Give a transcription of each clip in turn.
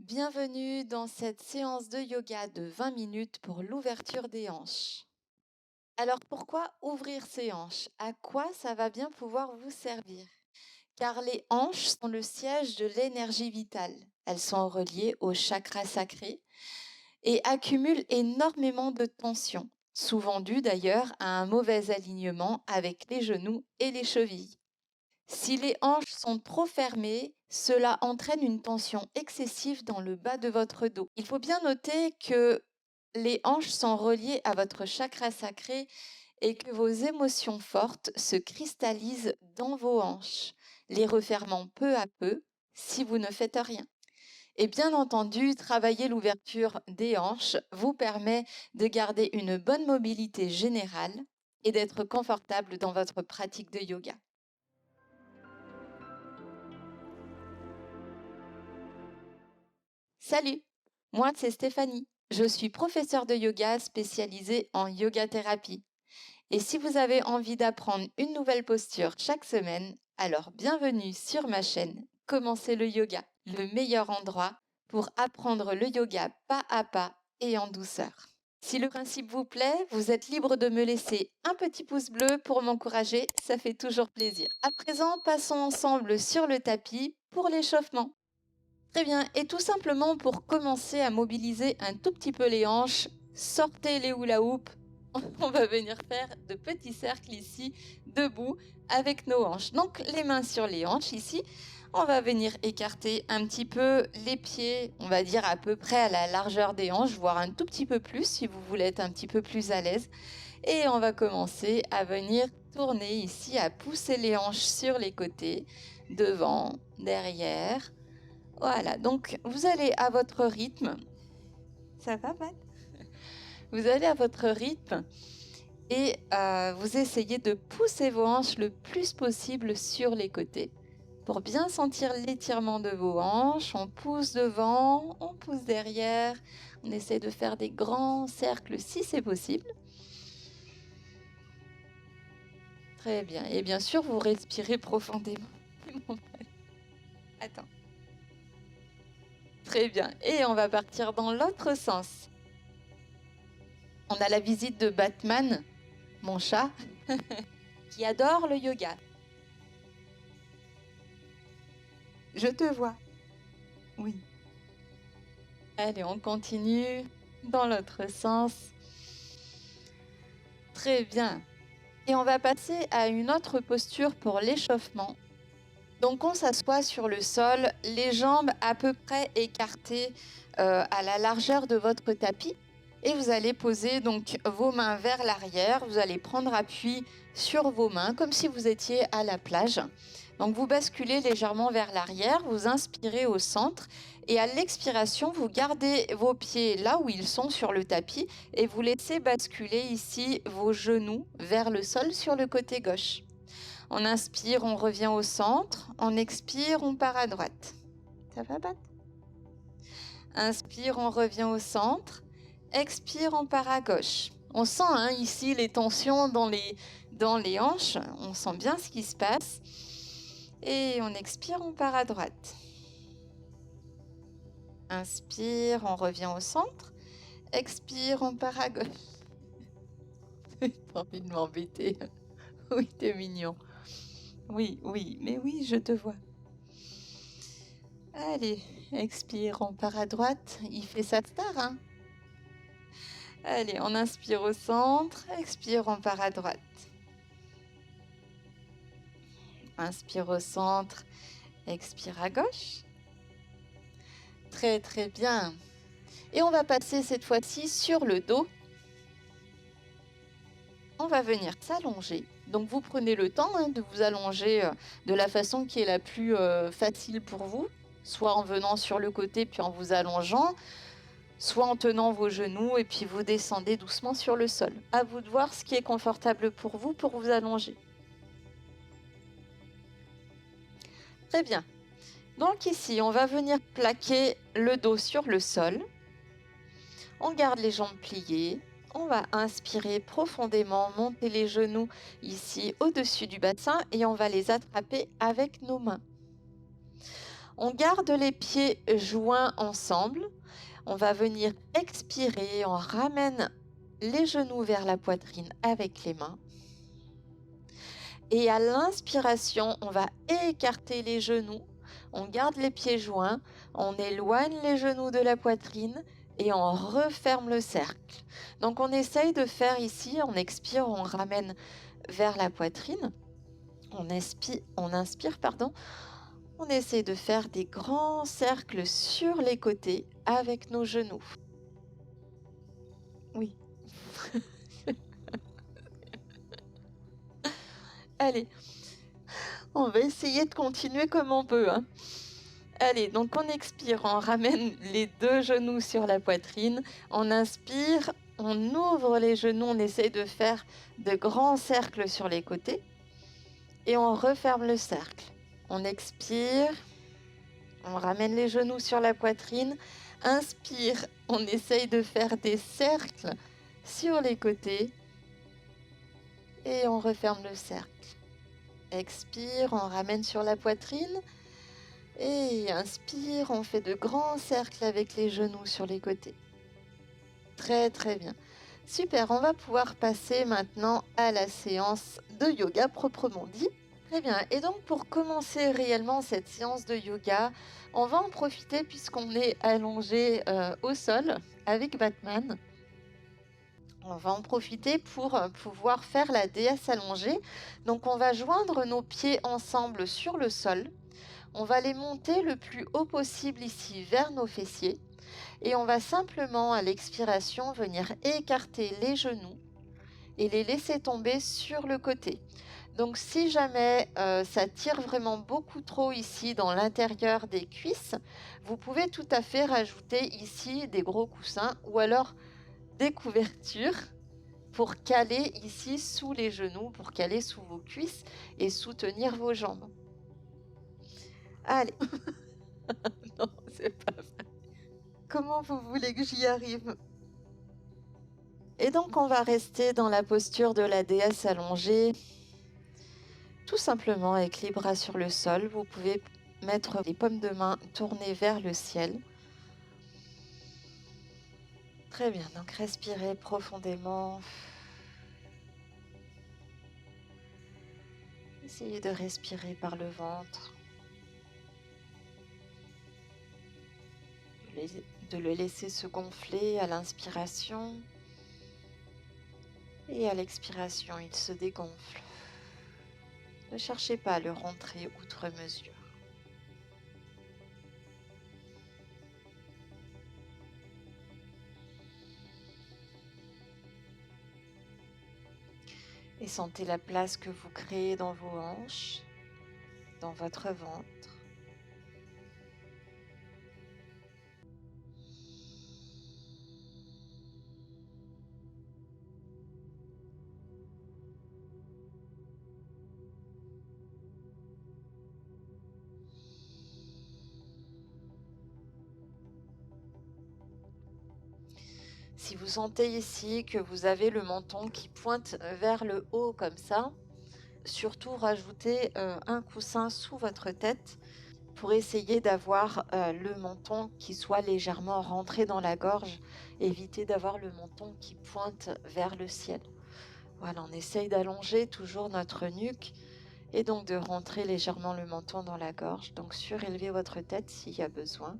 Bienvenue dans cette séance de yoga de 20 minutes pour l'ouverture des hanches. Alors pourquoi ouvrir ses hanches? À quoi ça va bien pouvoir vous servir? Car les hanches sont le siège de l'énergie vitale. Elles sont reliées au chakra sacré et accumulent énormément de tension, souvent due d'ailleurs à un mauvais alignement avec les genoux et les chevilles. Si les hanches sont trop fermées, cela entraîne une tension excessive dans le bas de votre dos. Il faut bien noter que les hanches sont reliées à votre chakra sacré et que vos émotions fortes se cristallisent dans vos hanches, les refermant peu à peu si vous ne faites rien. Et bien entendu, travailler l'ouverture des hanches vous permet de garder une bonne mobilité générale et d'être confortable dans votre pratique de yoga. Salut, moi c'est Stéphanie. Je suis professeure de yoga spécialisée en yoga thérapie. Et si vous avez envie d'apprendre une nouvelle posture chaque semaine, alors bienvenue sur ma chaîne Commencez le yoga, le meilleur endroit pour apprendre le yoga pas à pas et en douceur. Si le principe vous plaît, vous êtes libre de me laisser un petit pouce bleu pour m'encourager, ça fait toujours plaisir. À présent, passons ensemble sur le tapis pour l'échauffement. Très bien. Et tout simplement pour commencer à mobiliser un tout petit peu les hanches, sortez les hula hoop. On va venir faire de petits cercles ici, debout, avec nos hanches. Donc les mains sur les hanches ici. On va venir écarter un petit peu les pieds, on va dire à peu près à la largeur des hanches, voire un tout petit peu plus si vous voulez être un petit peu plus à l'aise. Et on va commencer à venir tourner ici, à pousser les hanches sur les côtés, devant, derrière. Voilà, donc vous allez à votre rythme. Ça va, Matt? Vous allez à votre rythme et vous essayez de pousser vos hanches le plus possible sur les côtés. Pour bien sentir l'étirement de vos hanches, on pousse devant, on pousse derrière. On essaie de faire des grands cercles si c'est possible. Très bien. Et bien sûr, vous respirez profondément. Attends. Très bien. Et on va partir dans l'autre sens. On a la visite de Batman, mon chat, qui adore le yoga. Je te vois. Oui. Allez, on continue dans l'autre sens. Très bien. Et on va passer à une autre posture pour l'échauffement. Donc on s'assoit sur le sol, les jambes à peu près écartées à la largeur de votre tapis. Et vous allez poser donc vos mains vers l'arrière. Vous allez prendre appui sur vos mains comme si vous étiez à la plage. Donc vous basculez légèrement vers l'arrière, vous inspirez au centre et à l'expiration, vous gardez vos pieds là où ils sont sur le tapis et vous laissez basculer ici vos genoux vers le sol sur le côté gauche. On inspire, on revient au centre. On expire, on part à droite. Ça va, Bat? Inspire, on revient au centre. Expire, on part à gauche. On sent ici les tensions dans les hanches. On sent bien ce qui se passe. Et on expire, on part à droite. Inspire, on revient au centre. Expire, on part à gauche. T'as envie de m'embêter? Oui, t'es mignon. Oui, oui, mais oui, je te vois. Allez, expire, on part à droite. Il fait sa star, hein? Allez, on inspire au centre. Expire, on part à droite. Inspire au centre. Expire à gauche. Très, très bien. Et on va passer cette fois-ci sur le dos. On va venir s'allonger. Donc vous prenez le temps de vous allonger de la façon qui est la plus facile pour vous, soit en venant sur le côté puis en vous allongeant, soit en tenant vos genoux et puis vous descendez doucement sur le sol. À vous de voir ce qui est confortable pour vous allonger. Très bien. Donc ici, on va venir plaquer le dos sur le sol. On garde les jambes pliées. On va inspirer profondément, monter les genoux ici au-dessus du bassin et on va les attraper avec nos mains. On garde les pieds joints ensemble. On va venir expirer, on ramène les genoux vers la poitrine avec les mains. Et à l'inspiration, on va écarter les genoux. On garde les pieds joints, on éloigne les genoux de la poitrine et on referme le cercle. Donc on essaye de faire ici, on expire, on ramène vers la poitrine. On inspire, pardon. On essaie de faire des grands cercles sur les côtés avec nos genoux. Oui. Allez, on va essayer de continuer comme on peut, hein. Allez, donc on expire, on ramène les 2 genoux sur la poitrine. On inspire, on ouvre les genoux, on essaie de faire de grands cercles sur les côtés. Et on referme le cercle. On expire, on ramène les genoux sur la poitrine. Inspire, on essaye de faire des cercles sur les côtés. Et on referme le cercle. Expire, on ramène sur la poitrine. Et inspire, on fait de grands cercles avec les genoux sur les côtés. Très très bien. Super, on va pouvoir passer maintenant à la séance de yoga proprement dit. Très bien, et donc pour commencer réellement cette séance de yoga, on va en profiter puisqu'on est allongé au sol avec Batman. On va en profiter pour pouvoir faire la déesse allongée. Donc on va joindre nos pieds ensemble sur le sol. On va les monter le plus haut possible ici vers nos fessiers. Et on va simplement à l'expiration venir écarter les genoux et les laisser tomber sur le côté. Donc si jamais ça tire vraiment beaucoup trop ici dans l'intérieur des cuisses, vous pouvez tout à fait rajouter ici des gros coussins ou alors des couvertures pour caler ici sous les genoux, pour caler sous vos cuisses et soutenir vos jambes. Allez. Non, c'est pas vrai. Comment vous voulez que j'y arrive? Et donc on va rester dans la posture de la déesse allongée. Tout simplement avec les bras sur le sol, vous pouvez mettre les paumes de main tournées vers le ciel. Très bien, donc respirez profondément. Essayez de respirer par le ventre. De le laisser se gonfler à l'inspiration. Et à l'expiration, il se dégonfle. Ne cherchez pas à le rentrer outre mesure. Et sentez la place que vous créez dans vos hanches, dans votre ventre. Si vous sentez ici que vous avez le menton qui pointe vers le haut comme ça, surtout rajoutez un coussin sous votre tête pour essayer d'avoir le menton qui soit légèrement rentré dans la gorge. Évitez d'avoir le menton qui pointe vers le ciel. Voilà, on essaye d'allonger toujours notre nuque et donc de rentrer légèrement le menton dans la gorge. Donc surélevez votre tête s'il y a besoin.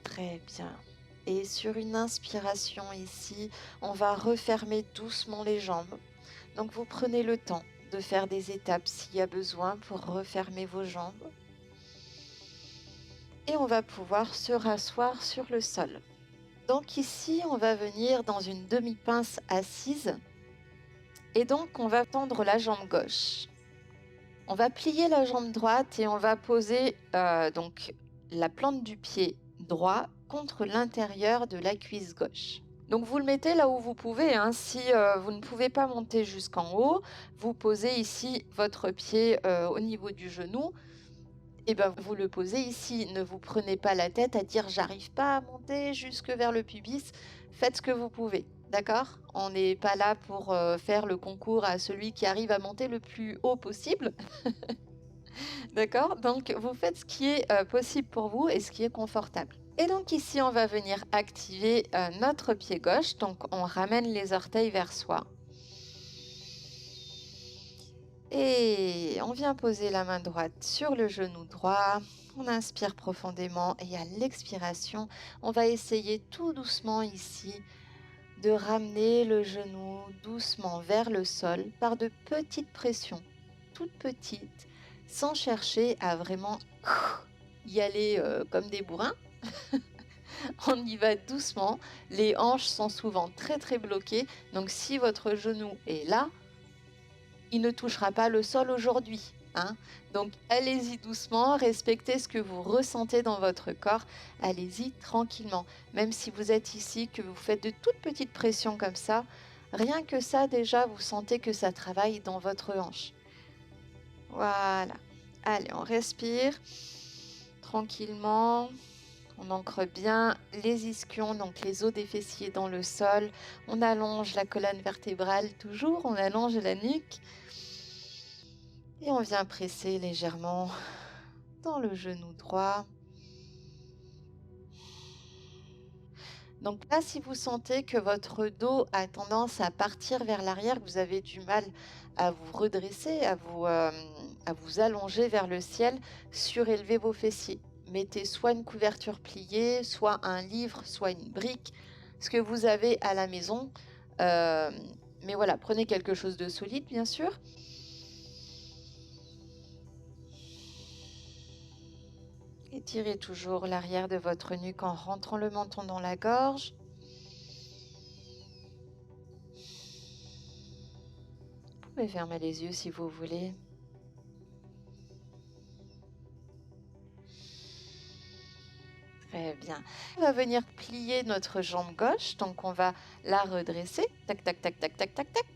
Très bien. Et sur une inspiration ici, on va refermer doucement les jambes. Donc vous prenez le temps de faire des étapes s'il y a besoin pour refermer vos jambes. Et on va pouvoir se rasseoir sur le sol. Donc ici, on va venir dans une demi-pince assise. Et donc, on va tendre la jambe gauche. On va plier la jambe droite et on va poser donc la plante du pied droit contre l'intérieur de la cuisse gauche. Donc vous le mettez là où vous pouvez, hein. Si vous ne pouvez pas monter jusqu'en haut, vous posez ici votre pied au niveau du genou. Et ben vous le posez ici. Ne vous prenez pas la tête à dire j'arrive pas à monter jusque vers le pubis. Faites ce que vous pouvez, d'accord? On n'est pas là pour faire le concours à celui qui arrive à monter le plus haut possible. D'accord? Donc vous faites ce qui est possible pour vous et ce qui est confortable. Et donc ici, on va venir activer notre pied gauche. Donc on ramène les orteils vers soi. Et on vient poser la main droite sur le genou droit. On inspire profondément et à l'expiration, on va essayer tout doucement ici de ramener le genou doucement vers le sol par de petites pressions, toutes petites, sans chercher à vraiment y aller comme des bourrins. On y va doucement. Les hanches sont souvent très très bloquées. Donc si votre genou est là, il ne touchera pas le sol aujourd'hui, hein. Donc allez-y doucement, respectez ce que vous ressentez dans votre corps, allez-y tranquillement. Même si vous êtes ici, que vous faites de toutes petites pressions comme ça, rien que ça déjà, vous sentez que ça travaille dans votre hanche. Voilà. Allez, on respire tranquillement. On ancre bien les ischions, donc les os des fessiers dans le sol. On allonge la colonne vertébrale toujours, on allonge la nuque. Et on vient presser légèrement dans le genou droit. Donc là, si vous sentez que votre dos a tendance à partir vers l'arrière, que vous avez du mal à vous redresser, à vous allonger vers le ciel, surélevez vos fessiers. Mettez soit une couverture pliée, soit un livre, soit une brique, ce que vous avez à la maison. Mais voilà, prenez quelque chose de solide, bien sûr. Étirez toujours l'arrière de votre nuque en rentrant le menton dans la gorge. Vous pouvez fermer les yeux si vous voulez. Très bien. On va venir plier notre jambe gauche, donc on va la redresser. Tac, tac, tac, tac, tac, tac, tac.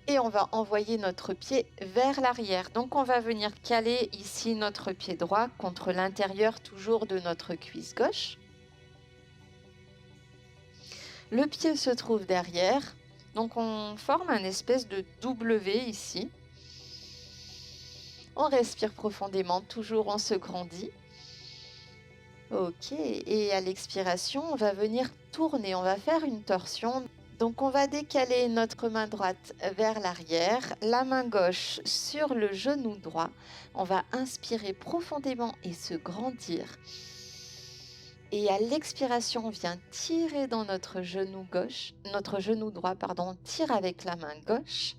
Et on va envoyer notre pied vers l'arrière. Donc on va venir caler ici notre pied droit contre l'intérieur toujours de notre cuisse gauche. Le pied se trouve derrière. Donc on forme un espèce de W ici. On respire profondément, toujours on se grandit. Ok, et à l'expiration, on va venir tourner, on va faire une torsion. Donc on va décaler notre main droite vers l'arrière, la main gauche sur le genou droit. On va inspirer profondément et se grandir. Et à l'expiration, on vient tirer dans notre genou gauche, notre genou droit, pardon, tire avec la main gauche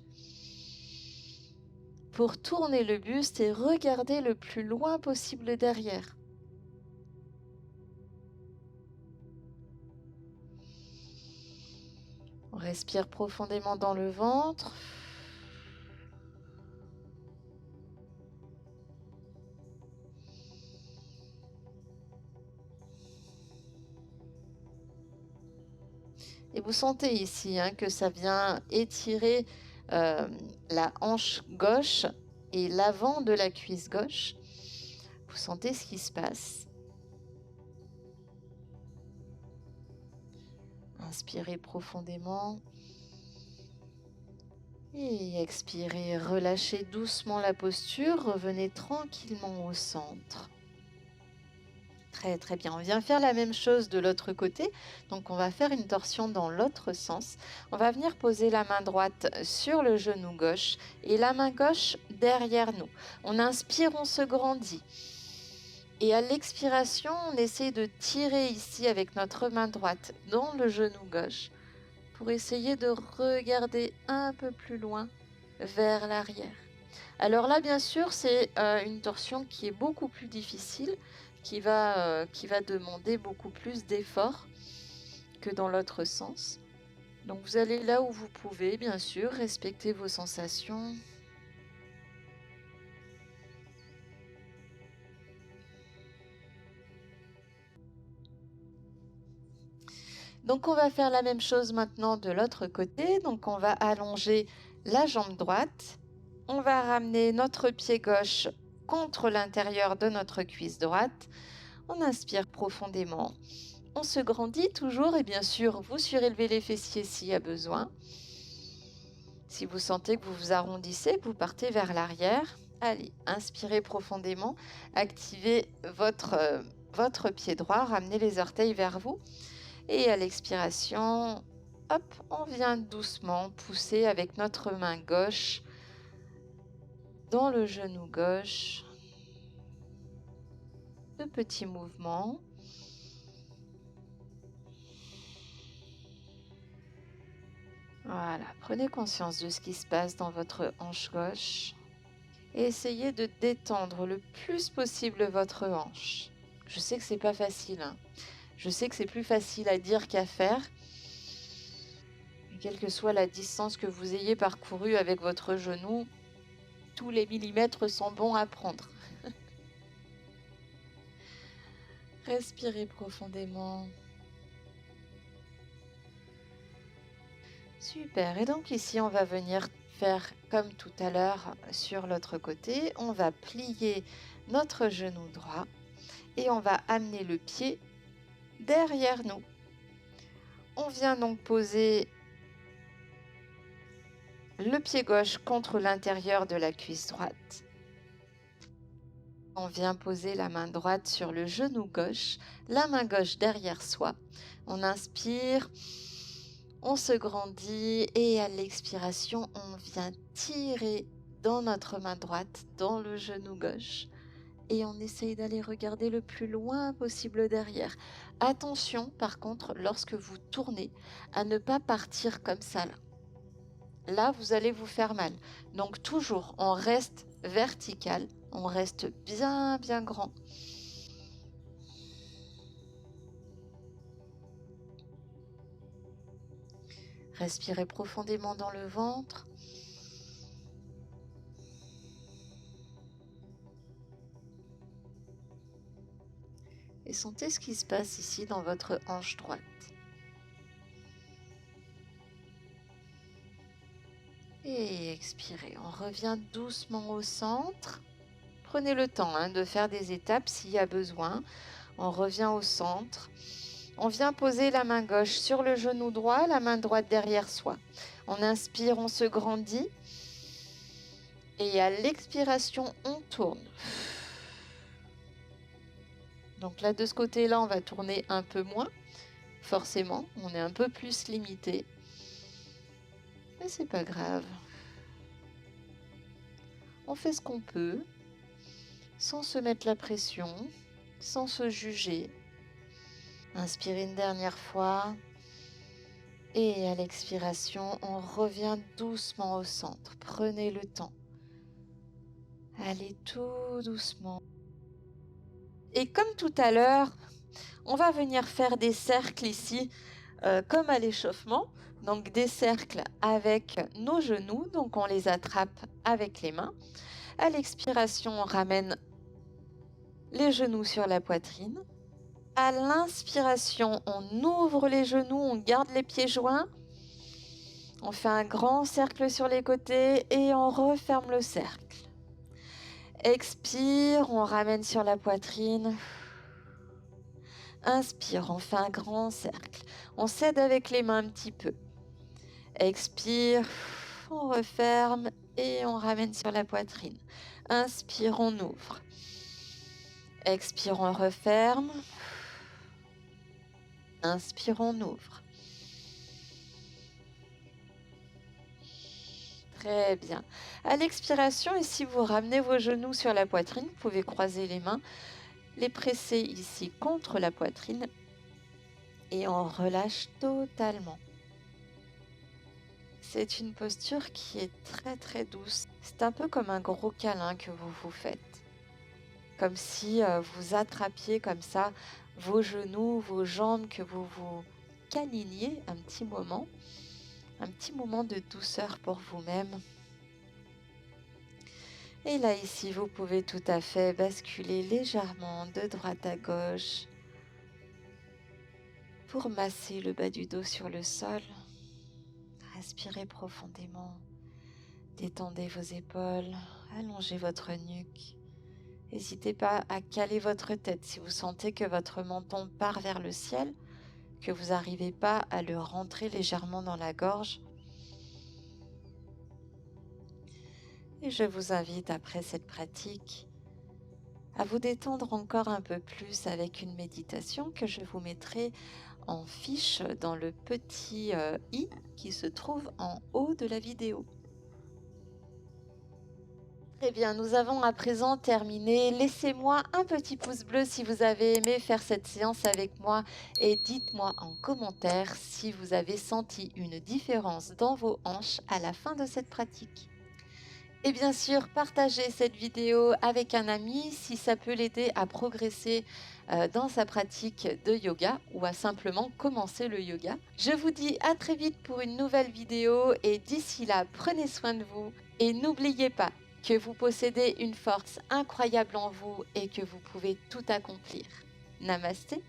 pour tourner le buste et regarder le plus loin possible derrière. On respire profondément dans le ventre. Et vous sentez ici que ça vient étirer la hanche gauche et l'avant de la cuisse gauche. Vous sentez ce qui se passe. Inspirez profondément. Et expirez, relâchez doucement la posture, revenez tranquillement au centre. Très très bien, on vient faire la même chose de l'autre côté, donc on va faire une torsion dans l'autre sens. On va venir poser la main droite sur le genou gauche et la main gauche derrière nous. On inspire, on se grandit. Et à l'expiration, on essaie de tirer ici avec notre main droite dans le genou gauche pour essayer de regarder un peu plus loin vers l'arrière. Alors là, bien sûr, c'est une torsion qui est beaucoup plus difficile, qui va demander beaucoup plus d'efforts que dans l'autre sens. Donc vous allez là où vous pouvez, bien sûr, respecter vos sensations. Donc on va faire la même chose maintenant de l'autre côté. Donc on va allonger la jambe droite. On va ramener notre pied gauche contre l'intérieur de notre cuisse droite. On inspire profondément. On se grandit toujours et bien sûr, vous surélevez les fessiers s'il y a besoin. Si vous sentez que vous vous arrondissez, que vous partez vers l'arrière, allez, inspirez profondément, activez votre pied droit, ramenez les orteils vers vous. Et à l'expiration, hop, on vient doucement pousser avec notre main gauche dans le genou gauche. De petits mouvements. Voilà, prenez conscience de ce qui se passe dans votre hanche gauche et essayez de détendre le plus possible votre hanche. Je sais que c'est pas facile, hein. Je sais que c'est plus facile à dire qu'à faire. Et quelle que soit la distance que vous ayez parcourue avec votre genou, tous les millimètres sont bons à prendre. Respirez profondément. Super. Et donc ici, on va venir faire comme tout à l'heure sur l'autre côté. On va plier notre genou droit et on va amener le pied derrière nous. On vient donc poser le pied gauche contre l'intérieur de la cuisse droite. On vient poser la main droite sur le genou gauche, la main gauche derrière soi. On inspire, on se grandit et à l'expiration, on vient tirer dans notre main droite, dans le genou gauche. Et on essaye d'aller regarder le plus loin possible derrière. Attention, par contre, lorsque vous tournez, à ne pas partir comme ça là. Là, vous allez vous faire mal. Donc toujours, on reste vertical, on reste bien, bien grand. Respirez profondément dans le ventre. Et sentez ce qui se passe ici dans votre hanche droite. Et expirez, on revient doucement au centre. Prenez le temps de faire des étapes s'il y a besoin. On revient au centre. On vient poser la main gauche sur le genou droit, la main droite derrière soi. On inspire, on se grandit. Et à l'expiration, on tourne. Donc là, de ce côté-là, on va tourner un peu moins. Forcément, on est un peu plus limité. Mais c'est pas grave. On fait ce qu'on peut, sans se mettre la pression, sans se juger. Inspirez une dernière fois. Et à l'expiration, on revient doucement au centre. Prenez le temps. Allez tout doucement. Et comme tout à l'heure, on va venir faire des cercles ici, comme à l'échauffement. Donc des cercles avec nos genoux, donc on les attrape avec les mains. À l'expiration, on ramène les genoux sur la poitrine. À l'inspiration, on ouvre les genoux, on garde les pieds joints. On fait un grand cercle sur les côtés et on referme le cercle. Expire, on ramène sur la poitrine. Inspire, on fait un grand cercle. On s'aide avec les mains un petit peu. Expire, on referme et on ramène sur la poitrine. Inspire, on ouvre. Expire, on referme. Inspire, on ouvre. Très bien. À l'expiration, ici, vous ramenez vos genoux sur la poitrine. Vous pouvez croiser les mains, les presser ici contre la poitrine et on relâche totalement. C'est une posture qui est très très douce. C'est un peu comme un gros câlin que vous vous faites. Comme si vous attrapiez comme ça vos genoux, vos jambes, que vous vous câliniez un petit moment de douceur pour vous-même. Et là, ici, vous pouvez tout à fait basculer légèrement de droite à gauche. pour masser le bas du dos sur le sol. Respirez profondément. Détendez vos épaules, allongez votre nuque. N'hésitez pas à caler votre tête si vous sentez que votre menton part vers le ciel, que vous n'arrivez pas à le rentrer légèrement dans la gorge. Et je vous invite, après cette pratique, à vous détendre encore un peu plus avec une méditation que je vous mettrai en fiche dans le petit i qui se trouve en haut de la vidéo. Très bien, nous avons à présent terminé. Laissez-moi un petit pouce bleu si vous avez aimé faire cette séance avec moi et dites-moi en commentaire si vous avez senti une différence dans vos hanches à la fin de cette pratique. Et bien sûr, partagez cette vidéo avec un ami si ça peut l'aider à progresser dans sa pratique de yoga ou à simplement commencer le yoga. Je vous dis à très vite pour une nouvelle vidéo et d'ici là, prenez soin de vous et n'oubliez pas que vous possédez une force incroyable en vous et que vous pouvez tout accomplir. Namasté.